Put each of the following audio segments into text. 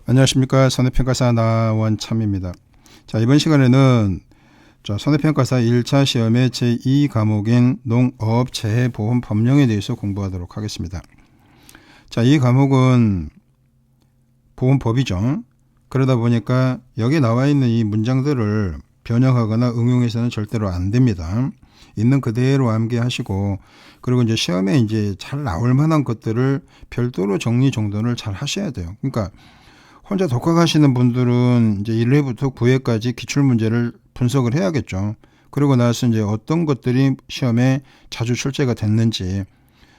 안녕하십니까. 손해평가사 나원참입니다. 자, 이번 시간에는 손해평가사 1차 시험의 제2과목인 농업재해보험 법령에 대해서 공부하도록 하겠습니다. 자, 이 과목은 보험법이죠. 그러다 보니까 여기 나와 있는 이 문장들을 변형하거나 응용해서는 절대로 안 됩니다. 있는 그대로 암기하시고, 그리고 이제 시험에 이제 잘 나올 만한 것들을 별도로 정리정돈을 잘 하셔야 돼요. 그러니까 혼자 독학하시는 분들은 이제 1회부터 9회까지 기출문제를 분석을 해야겠죠. 그러고 나서 이제 어떤 것들이 시험에 자주 출제가 됐는지.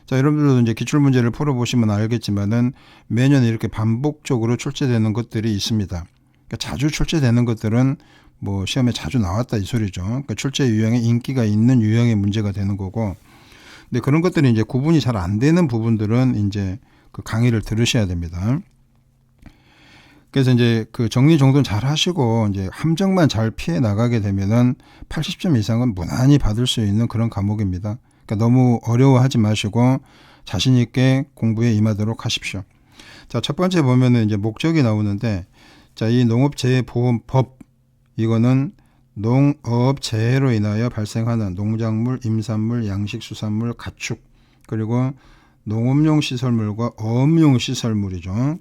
자, 여러분들도 이제 기출문제를 풀어보시면 알겠지만은 매년 이렇게 반복적으로 출제되는 것들이 있습니다. 그러니까 자주 출제되는 것들은 뭐 시험에 자주 나왔다 이 소리죠. 그러니까 출제 유형에 인기가 있는 유형의 문제가 되는 거고. 근데 그런 것들이 이제 구분이 잘 안 되는 부분들은 이제 그 강의를 들으셔야 됩니다. 그래서 이제 그 정리정돈 잘 하시고 이제 함정만 잘 피해 나가게 되면은 80점 이상은 무난히 받을 수 있는 그런 과목입니다. 그러니까 너무 어려워하지 마시고 자신 있게 공부에 임하도록 하십시오. 자, 첫 번째 보면은 이제 목적이 나오는데, 자, 이 농업재해보험법, 이거는 농업재해로 인하여 발생하는 농작물, 임산물, 양식수산물, 가축, 그리고 농업용 시설물과 어업용 시설물이죠.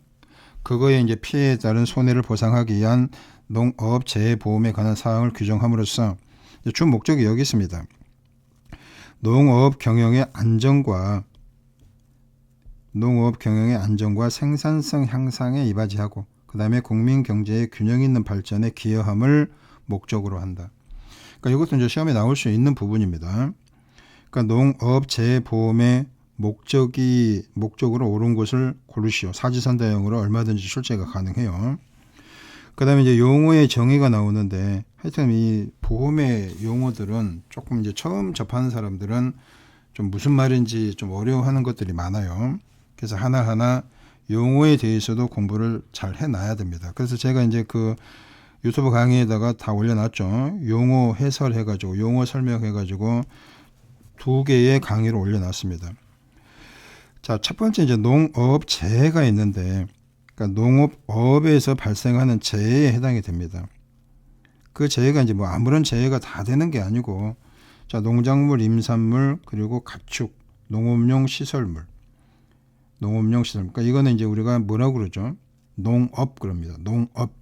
그거에 이제 피해에 따른 손해를 보상하기 위한 농업재해보험에 관한 사항을 규정함으로써 주 목적이 여기 있습니다. 농업 경영의 안정과 생산성 향상에 이바지하고, 그 다음에 국민 경제의 균형 있는 발전에 기여함을 목적으로 한다. 그러니까 이것도 이제 시험에 나올 수 있는 부분입니다. 그러니까 농업재해보험의 목적으로 옳은 것을 고르시오. 사지선다형으로 얼마든지 출제가 가능해요. 그 다음에 이제 용어의 정의가 나오는데, 하여튼 이 보험의 용어들은 조금 이제 처음 접하는 사람들은 좀 무슨 말인지 좀 어려워하는 것들이 많아요. 그래서 하나하나 용어에 대해서도 공부를 잘 해놔야 됩니다. 그래서 제가 이제 그 유튜브 강의에다가 다 올려놨죠. 용어 해설해가지고, 용어 설명해가지고 2개의 강의를 올려놨습니다. 자, 첫 번째 이제 농업재해가 있는데, 그러니까 농업에서 발생하는 재해에 해당이 됩니다. 그 재해가 이제 뭐 아무런 재해가 다 되는 게 아니고, 자, 농작물, 임산물, 그리고 가축, 농업용 시설물. 그러니까 이거는 이제 우리가 뭐라고 그러죠? 농업 그럽니다. 농업.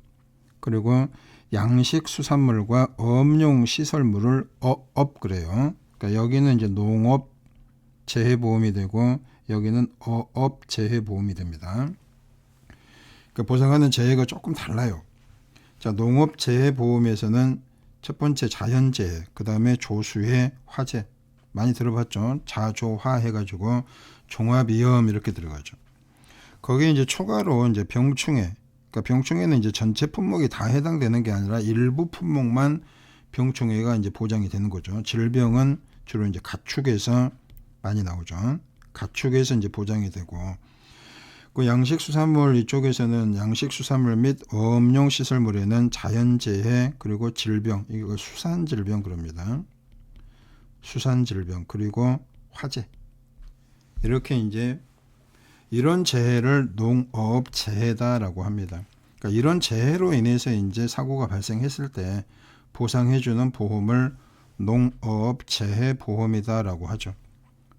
그리고 양식 수산물과 어업용 시설물을 어업 그래요. 그러니까 여기는 이제 농업 재해보험이 되고, 여기는 어업 재해보험이 됩니다. 그러니까 보상하는 재해가 조금 달라요. 자, 농업 재해보험에서는 첫 번째 자연재해, 그 다음에 조수해, 화재, 많이 들어봤죠? 자조화 해가지고 종합위험 이렇게 들어가죠. 거기에 이제 추가로 이제 병충해, 그러니까 병충해는 이제 전체 품목이 다 해당되는 게 아니라 일부 품목만 병충해가 이제 보장이 되는 거죠. 질병은 주로 이제 가축에서 많이 나오죠. 가축에서 이제 보장이 되고, 그 양식수산물 이쪽에서는 양식수산물 및 어업용 시설물에는 자연재해, 그리고 질병, 이거 수산질병 그럽니다. 수산질병, 그리고 화재. 이렇게 이제 이런 재해를 농업재해다라고 합니다. 그러니까 이런 재해로 인해서 이제 사고가 발생했을 때 보상해주는 보험을 농업재해보험이다라고 하죠.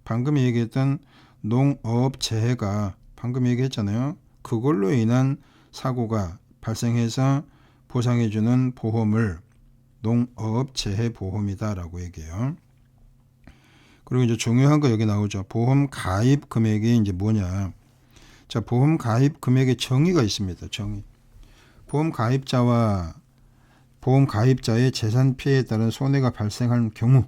방금 얘기했던 농업재해가 방금 얘기했잖아요. 그걸로 인한 사고가 발생해서 보상해주는 보험을 농업재해보험이다라고 얘기해요. 그리고 이제 중요한 거 여기 나오죠. 보험 가입 금액이 이제 뭐냐. 자, 보험 가입 금액의 정의가 있습니다. 정의. 보험 가입자의 재산 피해에 따른 손해가 발생한 경우,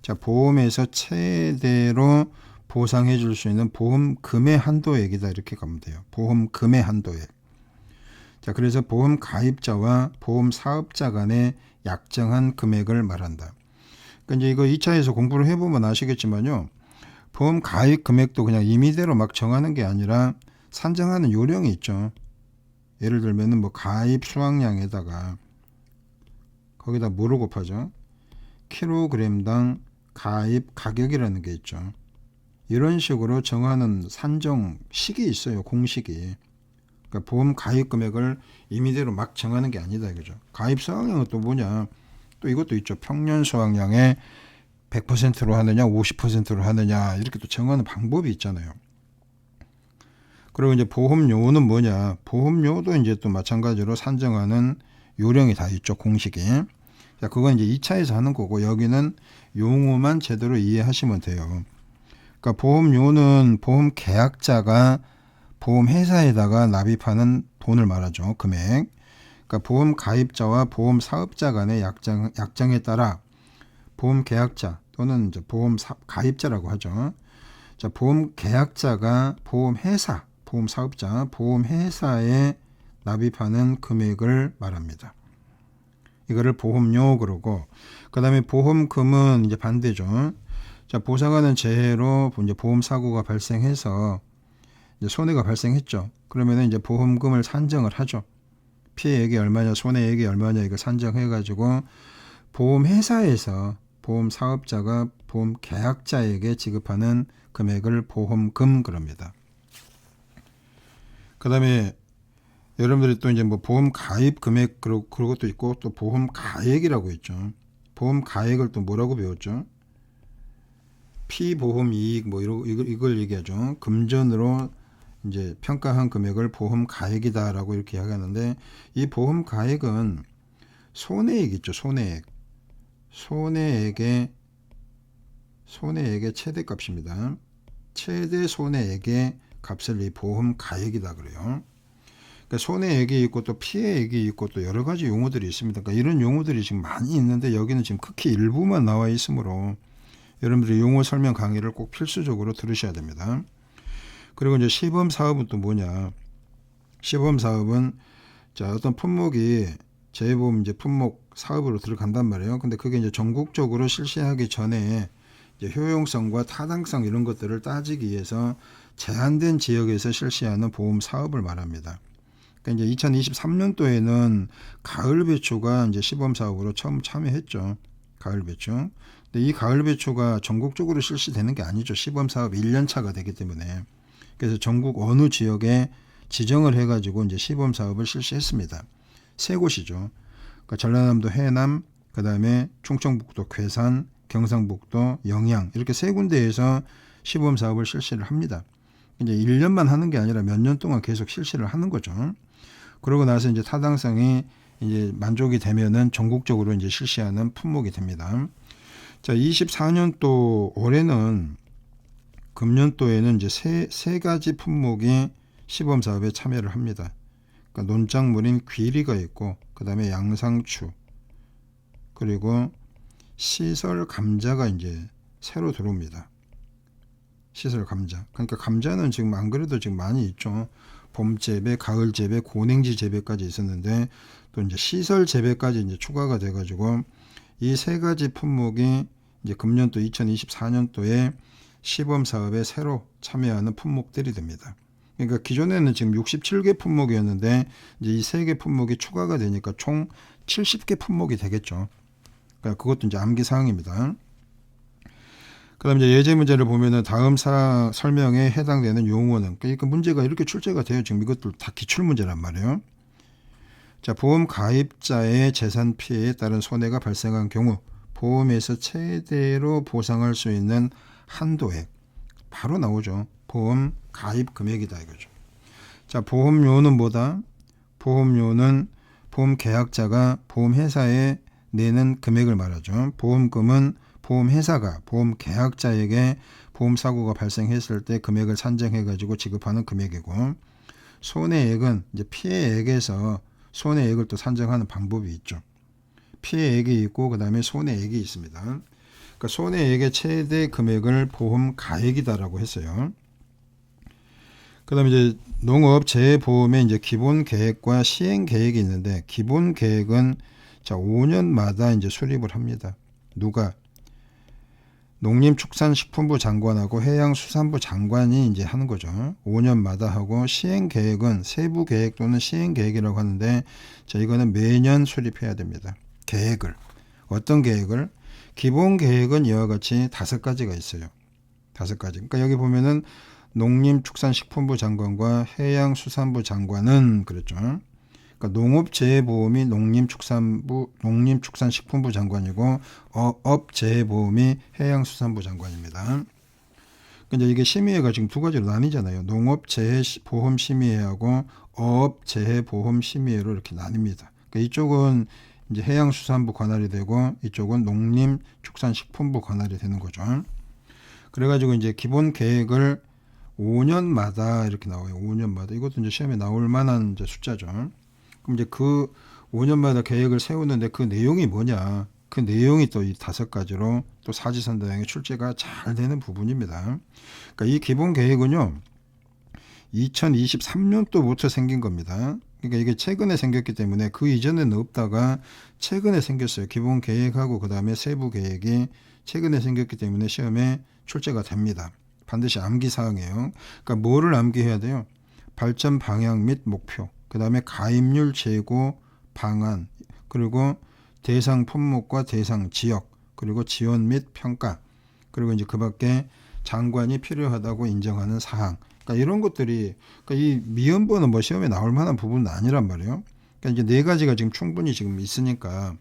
자, 보험에서 최대로 보상해 줄 수 있는 보험금의 한도액이다, 이렇게 가면 돼요. 보험금의 한도액. 자, 그래서 보험 가입자와 보험 사업자 간의 약정한 금액을 말한다. 그러니까 이제 이거 2차에서 공부를 해보면 아시겠지만요, 보험 가입 금액도 그냥 임의대로 막 정하는 게 아니라 산정하는 요령이 있죠. 예를 들면은 뭐 가입 수확량에다가 거기다 뭐로 곱하죠? 킬로그램당 가입 가격이라는 게 있죠. 이런 식으로 정하는 산정식이 있어요. 공식이. 그러니까 보험 가입 금액을 임의대로 막 정하는 게 아니다 이거죠. 가입 수확량은 또 뭐냐? 또 이것도 있죠. 평년 수확량의 100%로 하느냐, 50%로 하느냐 이렇게 또 정하는 방법이 있잖아요. 그리고 이제 보험료는 뭐냐? 보험료도 이제 또 마찬가지로 산정하는 요령이 다 있죠. 공식이. 자, 그건 이제 2차에서 하는 거고 여기는 용어만 제대로 이해하시면 돼요. 그러니까 보험료는 보험 계약자가 보험 회사에다가 납입하는 돈을 말하죠. 금액. 그러니까 보험 가입자와 보험 사업자 간의 약정에 따라 보험 계약자 또는 이제 보험 가입자라고 하죠. 자, 보험 계약자가 보험 회사, 보험 사업자, 보험 회사에 납입하는 금액을 말합니다. 이거를 보험료 그러고, 그다음에 보험금은 이제 반대죠. 자, 보상하는 재해로 이제 보험 사고가 발생해서 이제 손해가 발생했죠. 그러면은 이제 보험금을 산정을 하죠. 피해액이 얼마냐, 손해액이 얼마냐 이거 산정해가지고 보험 회사에서 보험 사업자가 보험 계약자에게 지급하는 금액을 보험금 그럽니다. 그다음에 여러분들이 또 이제 뭐 보험 가입 금액 그런 것도 있고 또 보험 가액이라고 있죠. 보험 가액을 또 뭐라고 배웠죠? 피보험 이익 뭐 이걸 얘기하죠. 금전으로 이제 평가한 금액을 보험 가액이다라고 이렇게 이야기하는데 이 보험 가액은 손해액 있죠. 손해액의 최대값입니다. 최대 손해액의 값을 이 보험 가액이다 그래요. 그러니까 손해액이 있고 또 피해액이 있고 또 여러 가지 용어들이 있습니다. 그러니까 이런 용어들이 지금 많이 있는데 여기는 지금 극히 일부만 나와 있으므로 여러분들이 용어 설명 강의를 꼭 필수적으로 들으셔야 됩니다. 그리고 이제 시범 사업은 또 뭐냐? 시범 사업은 자, 어떤 품목이 재보험 이제 품목 사업으로 들어간단 말이에요. 근데 그게 이제 전국적으로 실시하기 전에 이제 효용성과 타당성 이런 것들을 따지기 위해서 제한된 지역에서 실시하는 보험 사업을 말합니다. 그러니까 이제 2023년도에는 가을 배추가 이제 시범 사업으로 처음 참여했죠. 가을 배추. 근데 이 가을 배추가 전국적으로 실시되는 게 아니죠. 시범 사업 1년 차가 되기 때문에. 그래서 전국 어느 지역에 지정을 해가지고 이제 시범 사업을 실시했습니다. 세 곳이죠. 그러니까 전라남도 해남, 그 다음에 충청북도 괴산, 경상북도 영양 이렇게 세 군데에서 시범 사업을 실시를 합니다. 이제 1년만 하는 게 아니라 몇 년 동안 계속 실시를 하는 거죠. 그러고 나서 이제 타당성이 이제 만족이 되면은 전국적으로 이제 실시하는 품목이 됩니다. 자, 24년도 올해는 금년도에는 이제 세 가지 품목이 시범 사업에 참여를 합니다. 그러니까 논작물인 귀리가 있고, 그 다음에 양상추, 그리고 시설 감자가 이제 새로 들어옵니다. 시설 감자. 그러니까 감자는 지금 안 그래도 지금 많이 있죠. 봄 재배, 가을 재배, 고냉지 재배까지 있었는데 또 이제 시설 재배까지 이제 추가가 돼가지고 이 세 가지 품목이 이제 금년도 2024년도에 시범 사업에 새로 참여하는 품목들이 됩니다. 그러니까 기존에는 지금 67개 품목이었는데 이제 이 3개 품목이 추가가 되니까 총 70개 품목이 되겠죠. 그러니까 그것도 이제 암기 사항입니다. 그다음 이제 예제 문제를 보면은 다음 설명에 해당되는 용어는 그러니까 문제가 이렇게 출제가 돼요. 지금 이것도 다 기출 문제란 말이에요. 자, 보험 가입자의 재산 피해에 따른 손해가 발생한 경우 보험에서 최대로 보상할 수 있는 한도액 바로 나오죠. 보험 가입 금액이다 이거죠. 자, 보험료는 뭐다? 보험료는 보험 계약자가 보험 회사에 내는 금액을 말하죠. 보험금은 보험 회사가 보험 계약자에게 보험 사고가 발생했을 때 금액을 산정해 가지고 지급하는 금액이고, 손해액은 이제 피해액에서 손해액을 또 산정하는 방법이 있죠. 피해액이 있고 그다음에 손해액이 있습니다. 그러니까 손해액의 최대 금액을 보험 가액이다라고 했어요. 그다음에 이제 농업 재해보험의 이제 기본 계획과 시행 계획이 있는데, 기본 계획은 자 5년마다 이제 수립을 합니다. 누가? 농림축산식품부 장관하고 해양수산부 장관이 이제 하는 거죠. 5년마다 하고, 시행 계획은 세부 계획 또는 시행 계획이라고 하는데, 자 이거는 매년 수립해야 됩니다. 계획을. 어떤 계획을? 기본 계획은 이와 같이 5가지가 있어요. 5가지. 그러니까 여기 보면은 농림축산식품부 장관과 해양수산부 장관은 그랬죠. 그러니까 농업재해보험이 농림축산식품부 장관이고 어업재해보험이 해양수산부 장관입니다. 근데 이게 심의회가 지금 두 가지로 나뉘잖아요. 농업재해보험심의회하고 어업재해보험심의회로 이렇게 나뉩니다. 그러니까 이쪽은 이제 해양수산부 관할이 되고 이쪽은 농림축산식품부 관할이 되는 거죠. 그래가지고 이제 기본 계획을 5년마다 이렇게 나와요. 5년마다. 이것도 이제 시험에 나올 만한 이제 숫자죠. 그럼 이제 그 5년마다 계획을 세우는데 그 내용이 뭐냐? 그 내용이 또 이 5가지로 또 사지선다형의 출제가 잘 되는 부분입니다. 그러니까 이 기본 계획은요, 2023년도부터 생긴 겁니다. 그러니까 이게 최근에 생겼기 때문에 그 이전에는 없다가 최근에 생겼어요. 기본 계획하고 그 다음에 세부 계획이 최근에 생겼기 때문에 시험에 출제가 됩니다. 반드시 암기사항이에요. 그러니까 뭐를 암기해야 돼요? 발전 방향 및 목표, 그 다음에 가입률 재고 방안, 그리고 대상 품목과 대상 지역, 그리고 지원 및 평가, 그리고 이제 그 밖에 장관이 필요하다고 인정하는 사항. 그러니까 이런 것들이, 그러니까 이 미연보는 뭐 시험에 나올 만한 부분은 아니란 말이에요. 그러니까 이제 4가지가 지금 충분히 지금 있으니까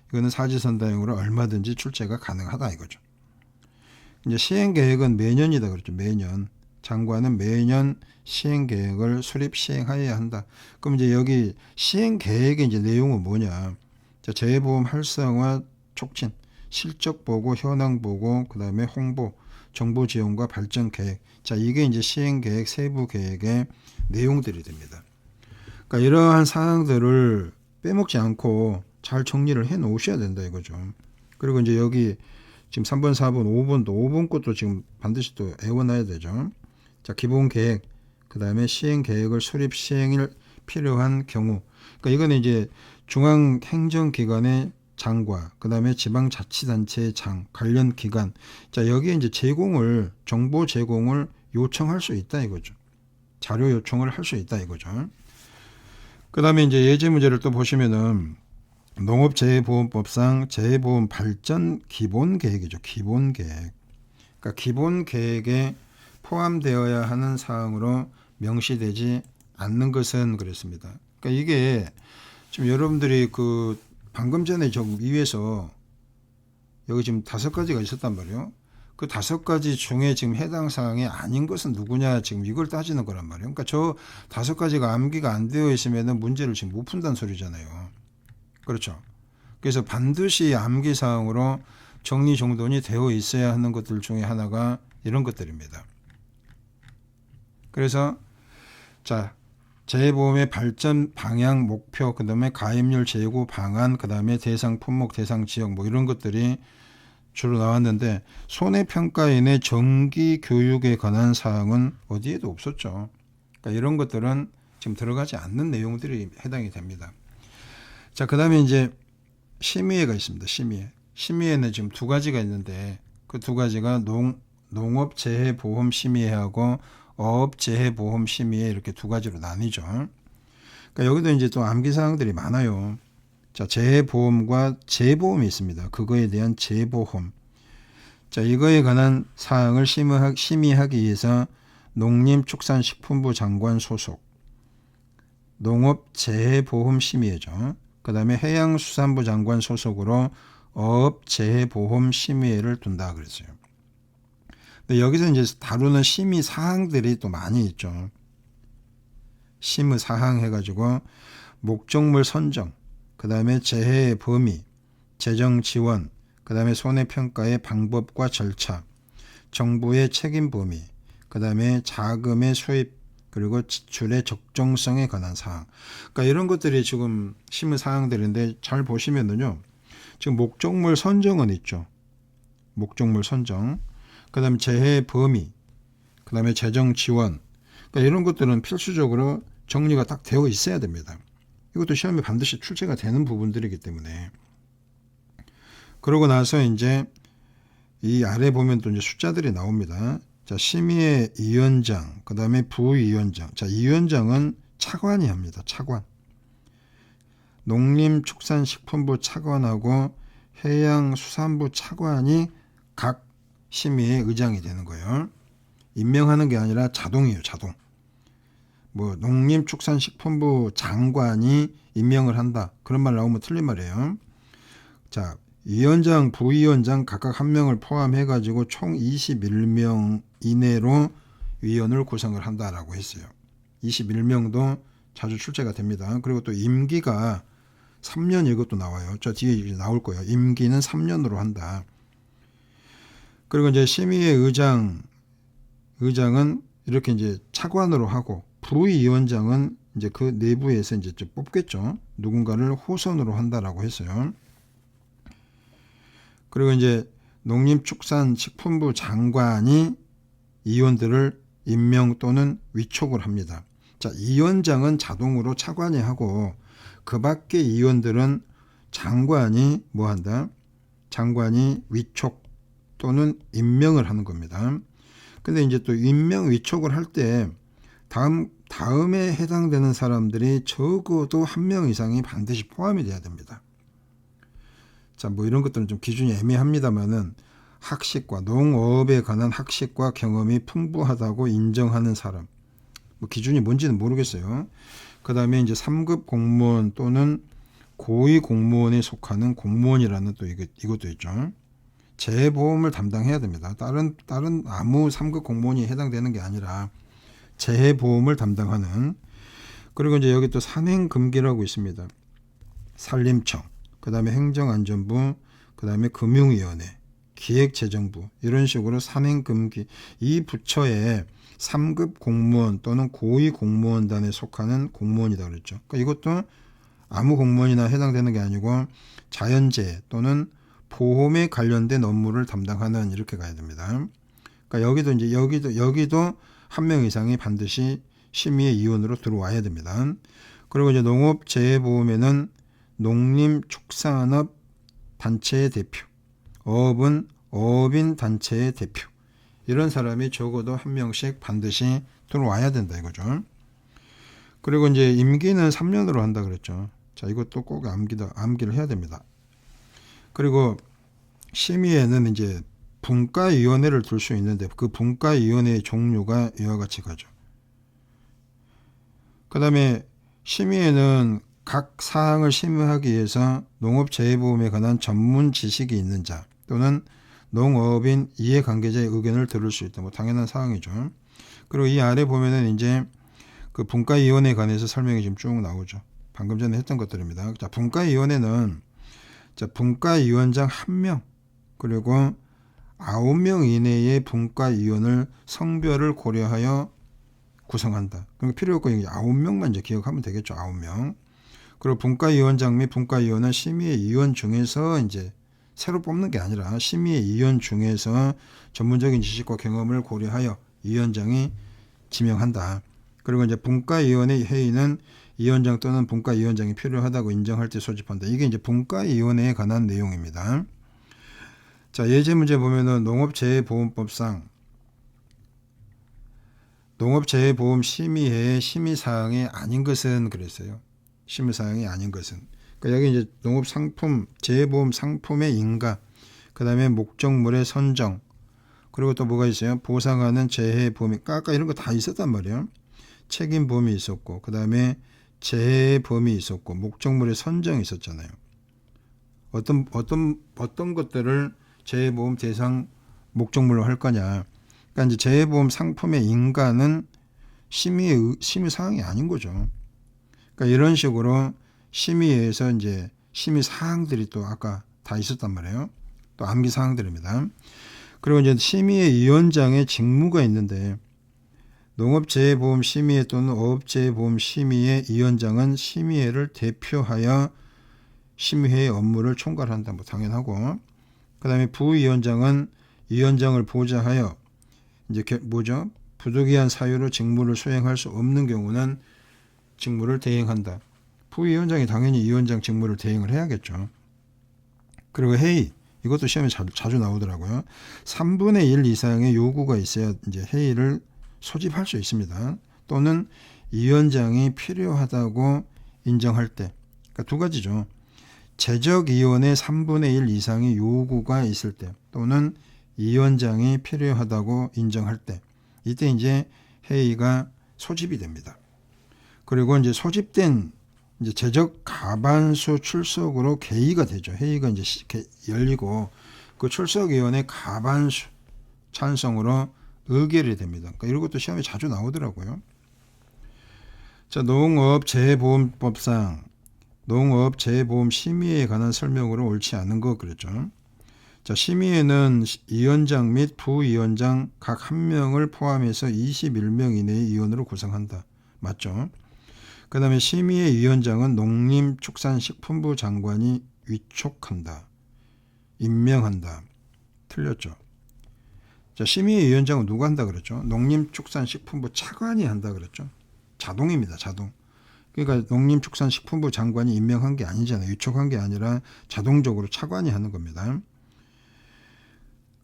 이거는 사지선다형으로 얼마든지 출제가 가능하다 이거죠. 이제 시행계획은 매년이다 그랬죠. 매년. 장관은 매년 시행계획을 수립 시행하여야 한다. 그럼 이제 여기 시행계획의 이제 내용은 뭐냐? 자, 재해보험 활성화 촉진, 실적 보고, 현황 보고, 그 다음에 홍보, 정보 지원과 발전 계획. 자, 이게 이제 시행계획, 세부 계획의 내용들이 됩니다. 그러니까 이러한 사항들을 빼먹지 않고 잘 정리를 해 놓으셔야 된다 이거죠. 그리고 이제 여기 지금 3번, 4번, 5번도 5번 것도 지금 반드시 또 외워놔야 되죠. 자, 기본 계획, 그 다음에 시행 계획을 수립 시행일 필요한 경우. 그러니까 이거는 이제 중앙행정기관의 장과 그 다음에 지방자치단체의 장, 관련 기관. 자, 여기에 이제 정보 제공을 요청할 수 있다 이거죠. 자료 요청을 할 수 있다 이거죠. 그 다음에 이제 예제 문제를 또 보시면은 농업재해보험법상 재해보험 발전 기본계획이죠. 기본계획. 그러니까 기본계획에 포함되어야 하는 사항으로 명시되지 않는 것은 그랬습니다. 그러니까 이게 지금 여러분들이 그 방금 전에 저 위에서 여기 지금 5가지가 있었단 말이에요. 그 5가지 중에 지금 해당 사항이 아닌 것은 누구냐 지금 이걸 따지는 거란 말이에요. 그러니까 저 5가지가 암기가 안 되어 있으면은 문제를 지금 못 푼다는 소리잖아요. 그렇죠. 그래서 반드시 암기 사항으로 정리정돈이 되어 있어야 하는 것들 중에 하나가 이런 것들입니다. 그래서 자, 재해보험의 발전 방향 목표, 그 다음에 가입률 재고 방안, 그 다음에 대상 품목, 대상 지역 뭐 이런 것들이 주로 나왔는데 손해평가인의 정기 교육에 관한 사항은 어디에도 없었죠. 그러니까 이런 것들은 지금 들어가지 않는 내용들이 해당이 됩니다. 자, 그 다음에 이제 심의회가 있습니다. 심의회는 지금 2가지가 있는데 그 2가지가 농업재해보험심의회하고 어업재해보험심의회 이렇게 2가지로 나뉘죠. 그러니까 여기도 이제 또 암기사항들이 많아요. 자, 재해보험과 재보험이 있습니다. 그거에 대한 재보험. 자, 이거에 관한 사항을 심의하기 위해서 농림축산식품부 장관 소속 농업재해보험심의회죠. 그 다음에 해양수산부 장관 소속으로 어업재해보험심의회를 둔다 그랬어요. 근데 여기서 이제 다루는 심의 사항들이 또 많이 있죠. 심의 사항 해가지고 목적물 선정, 그 다음에 재해의 범위, 재정 지원, 그 다음에 손해평가의 방법과 절차, 정부의 책임 범위, 그 다음에 자금의 수입, 그리고 지출의 적정성에 관한 사항. 그러니까 이런 것들이 지금 심의 사항들인데 잘 보시면은요. 지금 목적물 선정은 있죠. 목적물 선정. 그 다음에 재해 범위. 그 다음에 재정 지원. 그러니까 이런 것들은 필수적으로 정리가 딱 되어 있어야 됩니다. 이것도 시험에 반드시 출제가 되는 부분들이기 때문에. 그러고 나서 이제 이 아래 보면 또 이제 숫자들이 나옵니다. 자, 심의회 위원장, 그 다음에 부위원장. 자, 위원장은 차관이 합니다. 차관. 농림축산식품부 차관하고 해양수산부 차관이 각 심의회 의장이 되는 거예요. 임명하는 게 아니라 자동이에요. 자동. 뭐 농림축산식품부 장관이 임명을 한다. 그런 말 나오면 틀린 말이에요. 자, 위원장, 부위원장 각각 한 명을 포함해 가지고 총 21명 이내로 위원을 구성을 한다라고 했어요. 21명도 자주 출제가 됩니다. 그리고 또 임기가 3년 이것도 나와요. 저 뒤에 이제 나올 거예요. 임기는 3년으로 한다. 그리고 이제 심의회 의장은 이렇게 이제 차관으로 하고 부위원장은 이제 그 내부에서 이제 좀 뽑겠죠. 누군가를 호선으로 한다라고 했어요. 그리고 이제 농림축산식품부 장관이 위원들을 임명 또는 위촉을 합니다. 자, 위원장은 자동으로 차관이 하고 그 밖에 위원들은 장관이 뭐 한다? 장관이 위촉 또는 임명을 하는 겁니다. 근데 이제 또 임명 위촉을 할 때 다음에 해당되는 사람들이 적어도 한 명 이상이 반드시 포함이 돼야 됩니다. 자, 뭐 이런 것들은 좀 기준이 애매합니다만은 학식과 농업에 관한 학식과 경험이 풍부하다고 인정하는 사람. 뭐 기준이 뭔지는 모르겠어요. 그 다음에 이제 3급 공무원 또는 고위 공무원에 속하는 공무원이라는 또 이것도 있죠. 재보험을 담당해야 됩니다. 다른 아무 3급 공무원이 해당되는 게 아니라 재보험을 담당하는. 그리고 이제 여기 또 산행금기라고 있습니다. 산림청, 그 다음에 행정안전부, 그 다음에 금융위원회, 기획재정부, 이런 식으로 산행금기, 이 부처에 3급 공무원 또는 고위 공무원단에 속하는 공무원이다 그랬죠. 그러니까 이것도 아무 공무원이나 해당되는 게 아니고 자연재해 또는 보험에 관련된 업무를 담당하는, 이렇게 가야 됩니다. 그러니까 여기도 한 명 이상이 반드시 심의의 위원으로 들어와야 됩니다. 그리고 이제 농업재해보험에는 농림축산업 단체의 대표, 어업은 어업인 단체의 대표, 이런 사람이 적어도 한 명씩 반드시 들어와야 된다 이거죠. 그리고 이제 임기는 3년으로 한다 그랬죠. 자, 이것도 꼭 암기를 해야 됩니다. 그리고 심의에는 이제 분과위원회를 둘 수 있는데 그 분과위원회의 종류가 이와 같이 가죠. 그 다음에 심의에는 각 사항을 심의하기 위해서 농업재해보험에 관한 전문 지식이 있는 자 또는 농업인 이해관계자의 의견을 들을 수 있다. 뭐 당연한 사항이죠. 그리고 이 아래 보면은 이제 그 분과위원회에 관해서 설명이 지금 쭉 나오죠. 방금 전에 했던 것들입니다. 자, 분과위원회는 분과위원장 1명 그리고 9명 이내의 분과위원을 성별을 고려하여 구성한다. 그러니까 필요 없고 9명만 이제 기억하면 되겠죠. 9명. 그리고 분과위원장 및 분과위원은 심의의 위원 중에서 이제 새로 뽑는 게 아니라 심의의 위원 중에서 전문적인 지식과 경험을 고려하여 위원장이 지명한다. 그리고 이제 분과위원회 회의는 위원장 또는 분과위원장이 필요하다고 인정할 때 소집한다. 이게 이제 분과위원회에 관한 내용입니다. 자, 예제 문제 보면은 농업재해보험법상 농업재해보험 심의회의 심의사항이 아닌 것은 그랬어요. 심의사항이 아닌 것은. 그러니까 여기 이제 농업상품, 재해보험 상품의 인가, 그 다음에 목적물의 선정, 그리고 또 뭐가 있어요? 보상하는 재해보험이, 아까 이런 거 다 있었단 말이에요. 책임보험이 있었고, 그 다음에 재해보험이 있었고, 목적물의 선정이 있었잖아요. 어떤 것들을 재해보험 대상 목적물로 할 거냐. 그러니까 이제 재해보험 상품의 인가는 심의 사항이 아닌 거죠. 그러니까 이런 식으로 심의에서 이제 심의 사항들이 또 아까 다 있었단 말이에요. 또 암기 사항들입니다. 그리고 이제 심의의 위원장의 직무가 있는데 농업재해보험 심의회 또는 어업재해보험 심의회 위원장은 심의회를 대표하여 심의회의 업무를 총괄한다. 뭐 당연하고. 그 다음에 부위원장은 위원장을 보좌하여 이제 부득이한 사유로 직무를 수행할 수 없는 경우는 직무를 대행한다. 부위원장이 당연히 위원장 직무를 대행을 해야겠죠. 그리고 회의, 이것도 시험에 자주 나오더라고요. 3분의 1 이상의 요구가 있어야 이제 회의를 소집할 수 있습니다. 또는 위원장이 필요하다고 인정할 때, 그러니까 두 가지죠. 재적위원회 3분의 1 이상의 요구가 있을 때, 또는 위원장이 필요하다고 인정할 때, 이때 이제 회의가 소집이 됩니다. 그리고 이제 소집된 이제 재적 가반수 출석으로 개의가 되죠. 회의가 이제 열리고 그 출석위원회 가반수 찬성으로 의결이 됩니다. 그러니까 이런 것도 시험에 자주 나오더라고요. 자, 농업재보험법상 농업재보험 심의에 관한 설명으로 옳지 않은 거 그랬죠. 자, 심의에는 위원장 및 부위원장 각 한 명을 포함해서 21명 이내의 위원으로 구성한다. 맞죠? 그 다음에 심의의 위원장은 농림축산식품부 장관이 위촉한다. 임명한다. 틀렸죠. 자, 심의의 위원장은 누가 한다 그랬죠? 농림축산식품부 차관이 한다 그랬죠. 자동입니다. 자동. 그러니까 농림축산식품부 장관이 임명한 게 아니잖아요. 위촉한 게 아니라 자동적으로 차관이 하는 겁니다.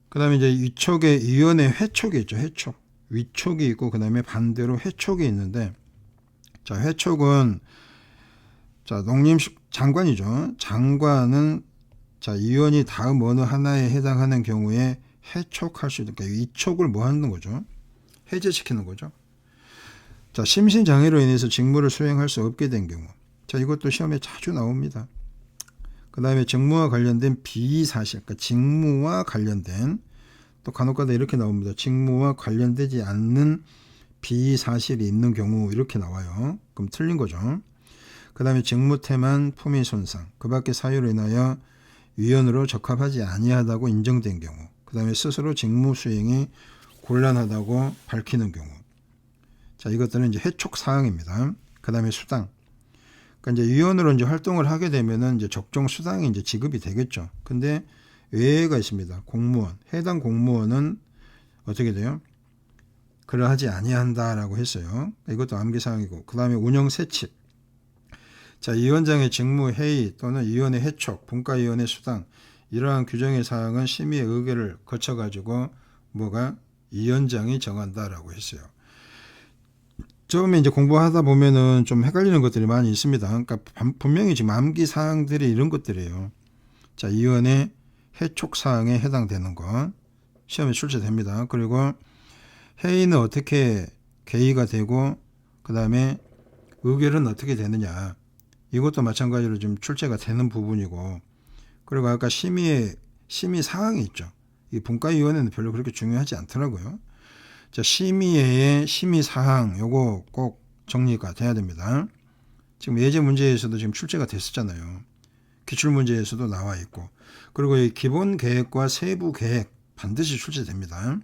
그 다음에 이제 위촉의 위원회 회촉이 있죠. 회촉. 위촉이 있고 그 다음에 반대로 회촉이 있는데, 자, 회촉은 자, 장관이죠. 장관은 자, 위원이 다음 어느 하나에 해당하는 경우에 해촉할 수 있는, 그러니까 위촉을 뭐 하는 거죠? 해제시키는 거죠. 자, 심신장애로 인해서 직무를 수행할 수 없게 된 경우. 자, 이것도 시험에 자주 나옵니다. 그 다음에 직무와 관련된 비사실, 그러니까 직무와 관련된, 또 간혹가다 이렇게 나옵니다. 직무와 관련되지 않는 비사실이 있는 경우 이렇게 나와요. 그럼 틀린 거죠. 그 다음에 직무태만 품위 손상, 그 밖의 사유로 인하여 위원으로 적합하지 아니하다고 인정된 경우, 그 다음에 스스로 직무 수행이 곤란하다고 밝히는 경우. 자, 이것들은 이제 해촉 사항입니다. 그 다음에 수당. 그러니까 이제 위원으로 이제 활동을 하게 되면은 이제 적정 수당이 이제 지급이 되겠죠. 근데 외에가 있습니다. 공무원. 해당 공무원은 어떻게 돼요? 그러하지 아니한다라고 했어요. 이것도 암기 사항이고. 그 다음에 운영 세칙. 자, 위원장의 직무 회의 또는 위원회 해촉, 분과위원회 수당, 이러한 규정의 사항은 심의의 의결을 거쳐가지고 뭐가 위원장이 정한다라고 했어요. 처음에 이제 공부하다 보면은 좀 헷갈리는 것들이 많이 있습니다. 그러니까 분명히 지금 암기 사항들이 이런 것들이에요. 자, 위원회 해촉 사항에 해당되는 것 시험에 출제됩니다. 그리고 회의는 어떻게 개의가 되고 그 다음에 의결은 어떻게 되느냐, 이것도 마찬가지로 좀 출제가 되는 부분이고, 그리고 아까 심의 사항이 있죠. 이 분과위원회는 별로 그렇게 중요하지 않더라고요. 자, 심의의 심의 사항 요거 꼭 정리가 돼야 됩니다. 지금 예제 문제에서도 지금 출제가 됐었잖아요. 기출 문제에서도 나와 있고, 그리고 이 기본 계획과 세부 계획 반드시 출제됩니다.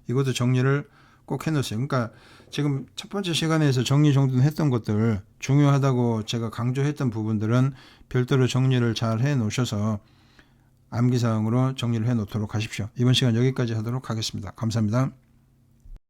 이것도 정리를 꼭 해놓으세요. 그러니까 지금 첫 번째 시간에서 정리정돈했던 것들, 중요하다고 제가 강조했던 부분들은 별도로 정리를 잘 해놓으셔서 암기사항으로 정리를 해놓도록 하십시오. 이번 시간 여기까지 하도록 하겠습니다. 감사합니다.